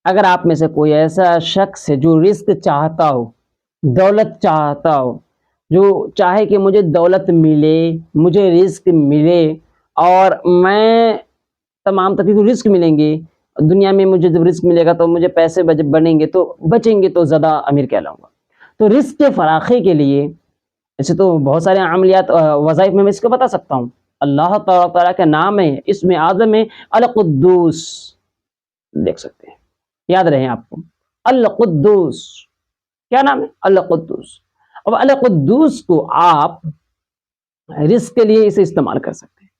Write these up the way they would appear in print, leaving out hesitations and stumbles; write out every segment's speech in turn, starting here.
اگر آپ میں سے کوئی ایسا شخص ہے جو رزق چاہتا ہو، دولت چاہتا ہو، جو چاہے کہ مجھے دولت ملے، مجھے رزق ملے، اور میں تمام تک رزق ملیں گے دنیا میں، مجھے جب رزق ملے گا تو مجھے پیسے بنیں گے، تو بچیں گے تو زیادہ امیر کہلاؤں گا۔ تو رزق کے فراخی کے لیے ایسے تو بہت سارے عملیات وظائف میں اس کو بتا سکتا ہوں۔ اللہ تعالیٰ کا نام ہے، اسم اعظم ہے القدوس، دیکھ سکتے ہیں، یاد رہیں آپ کو القدوس، کیا نام ہے؟ القدوس۔ اب القدوس کو آپ رزق کے لیے اسے استعمال کر سکتے ہیں۔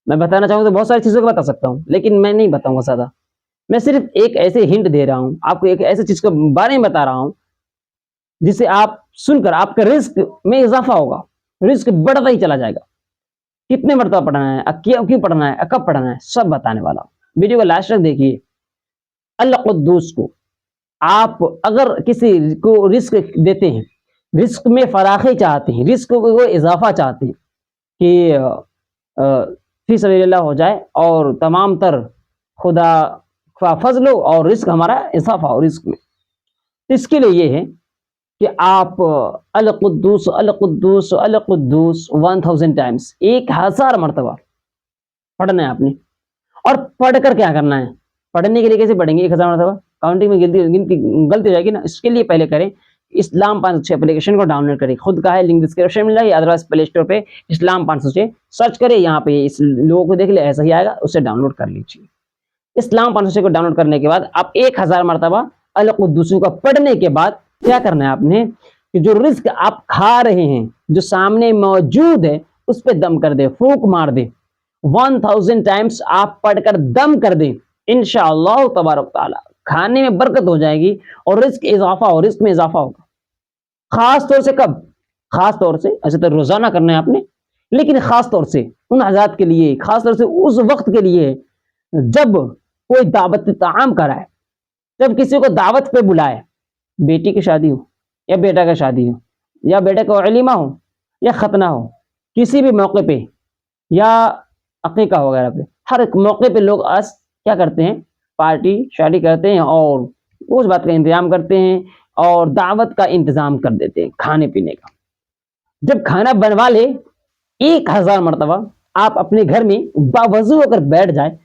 میں بتانا چاہوں تو بہت ساری چیزوں کو بتا سکتا ہوں، لیکن میں نہیں بتاؤں گا زیادہ، میں صرف ایک ایسے ہنٹ دے رہا ہوں آپ کو، ایک ایسی چیز کے بارے میں بتا رہا ہوں جسے آپ سن کر آپ کا رزق میں اضافہ ہوگا، رزق بڑھتا ہی چلا جائے گا۔ کتنے مرتبہ پڑھنا ہے، کیوں پڑھنا ہے، کب پڑھنا ہے، سب بتانے والا ہوں۔ ویڈیو کو لاسٹ تک دیکھیے۔ القدوس کو آپ اگر کسی کو رزق دیتے ہیں، رزق میں فراخی چاہتے ہیں، رزق کو اضافہ چاہتے ہیں کہ فی سبیل اللہ ہو جائے اور تمام تر خدا کا فضل ہو اور رزق ہمارا اضافہ ہو رزق میں، اس کے لیے یہ ہے کہ آپ القدوس القدوس القدوس 1000 ٹائمز، 1000 مرتبہ پڑھنا ہے آپ نے۔ اور پڑھ کر کیا کرنا ہے؟ پڑھنے کے لیے کیسے پڑھیں گے 1000 مرتبہ؟ کاؤنٹنگ میں گنتی غلطی ہو جائے گی نا، اس کے لیے پہلے کریں اسلام 506 اپلیکیشن کو ڈاؤن لوڈ کریں، خود کا ہے، لنک ڈسکرپشن میں ملا ہے، ادروائز پلے اسٹور پہ اسلام 506 سرچ کریں، یہاں پہ اس لوگوں کو دیکھ لیں، ایسا ہی آئے گا، اسے ڈاؤن لوڈ کر لیجیے۔ اسلام 506 کو ڈاؤن لوڈ کرنے کے بعد آپ 1000 مرتبہ القدوس کا پڑھنے کے بعد کیا کرنا ہے آپ نے کہ جو رزق آپ کھا رہے ہیں، جو سامنے موجود ہے، اس پہ دم کر دے، پھونک مار دے، 1000 ٹائمز آپ پڑھ کر دم کر دیں، انشاءاللہ تبارک تعالی کھانے میں برکت ہو جائے گی اور رزق اضافہ ہو، رزق میں اضافہ ہوگا۔ خاص طور سے کب؟ خاص طور سے ایسے تو روزانہ کرنا ہے آپ نے، لیکن خاص طور سے ان حضرات کے لیے، خاص طور سے اس وقت کے لیے جب کوئی دعوت طعام کرائے، جب کسی کو دعوت پہ بلائے، بیٹی کی شادی ہو یا بیٹا کا شادی ہو یا بیٹے کا ولیمہ ہو یا ختنہ ہو، کسی بھی موقع پہ، یا عقیقہ وغیرہ پہ، ہر ایک موقع پہ لوگ کیا کرتے ہیں؟ پارٹی شادی کرتے ہیں اور اس بات کا انتظام کرتے ہیں اور دعوت کا انتظام کر دیتے ہیں کھانے پینے کا۔ جب کھانا بنوا لے 1000 مرتبہ آپ اپنے گھر میں باوضو ہو کر بیٹھ جائے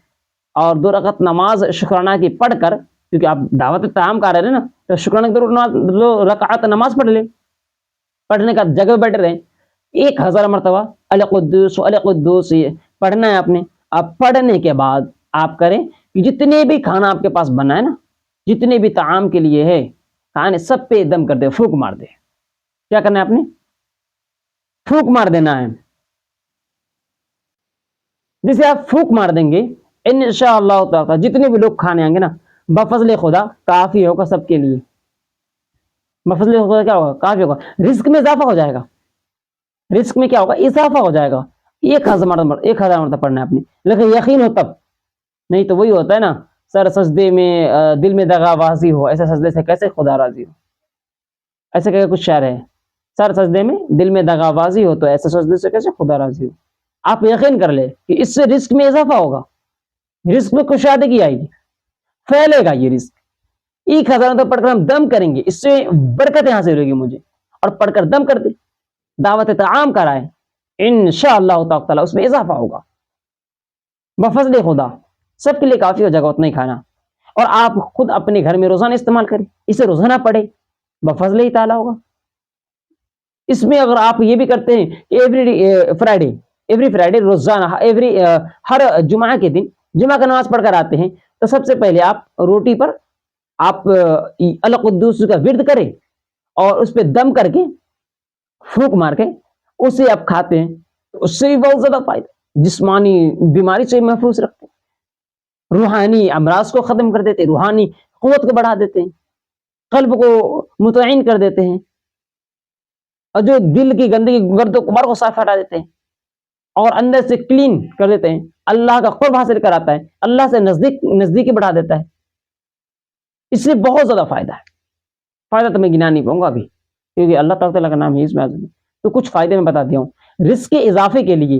اور 2 رکعت نماز شکرانہ کی پڑھ کر، کیونکہ آپ دعوت طعام کر رہے ہیں نا، تو شکرانہ کی 2 رکعت نماز پڑھ لیں، پڑھنے کا جگہ بیٹھ رہے 1000 مرتبہ القدوس القدوس یہ پڑھنا ہے آپ نے۔ اب پڑھنے کے بعد آپ کریں کہ جتنے بھی کھانا آپ کے پاس بنا ہے نا، جتنے بھی طعام کے لیے ہے کھانے، سب پہ دم کر دے، پھونک مار دے۔ کیا کرنا ہے آپ نے؟ پھونک مار دینا ہے۔ جسے آپ پھونک مار دیں گے انشاءاللہ تعالی جتنے بھی لوگ کھانے آئیں گے نا، بفضل خدا کافی ہوگا سب کے لیے۔ بفضل خدا کیا ہوگا؟ کافی ہوگا، رزق میں اضافہ ہو جائے گا، رزق میں کیا ہوگا؟ اضافہ ہو جائے گا۔ 1000 مرتبہ پڑھنا ہے آپ نے، لیکن یقین ہو تب، نہیں تو وہی ہوتا ہے نا، سر سجدے میں دل میں دغا بازی ہو، ایسے سجدے سے کیسے خدا راضی ہو؟ ایسے کہ کچھ شعر ہے، سر سجدے میں دل میں دغا بازی ہو تو ایسے سجدے سے کیسے خدا راضی ہو؟ آپ یقین کر لیں کہ اس سے رزق میں اضافہ ہوگا، رزق میں کشادگی آئے گی، پھیلے گا یہ رزق۔ 1000 تو پڑھ کر ہم دم کریں گے، اس سے برکتیں حاصل ہوگی مجھے، اور پڑھ کر دم کر دے، دعوت طعام کرائے، انشاءاللہ تعالی اس میں اضافہ ہوگا بفضل خدا۔ سب کے لیے کافی ہو جائے گا اتنا ہی کھانا، اور آپ خود اپنے گھر میں روزانہ استعمال کریں، اسے روزانہ پڑھیں، بفضل ہی تعالی ہوگا۔ اس میں اگر آپ یہ بھی کرتے ہیں ایوری فرائیڈے روزانہ، ہر جمعہ کے دن جمعہ کا نماز پڑھ کر آتے ہیں، تو سب سے پہلے آپ روٹی پر آپ القدوس کا ورد کریں اور اس پہ دم کر کے پھونک مار کے اسے آپ کھاتے ہیں، اس سے بھی بہت زیادہ فائدہ، جسمانی بیماری سے محفوظ رکھتے ہیں، روحانی امراض کو ختم کر دیتے ہیں، روحانی قوت کو بڑھا دیتے ہیں، قلب کو مطمئن کر دیتے ہیں، اور جو دل کی گندگی گرد و غبار کو صاف ہٹا دیتے ہیں اور اندر سے کلین کر دیتے ہیں، اللہ کا قرب حاصل کراتا ہے، اللہ سے نزدیکی بڑھا دیتا ہے۔ اس سے بہت زیادہ فائدہ ہے، فائدہ تو میں گنا نہیں پاؤں گا ابھی، کیونکہ اللہ تعالیٰ کا نام ہے اس میں، تو کچھ فائدے میں بتا دیا ہوں۔ رزق کے اضافے کے لیے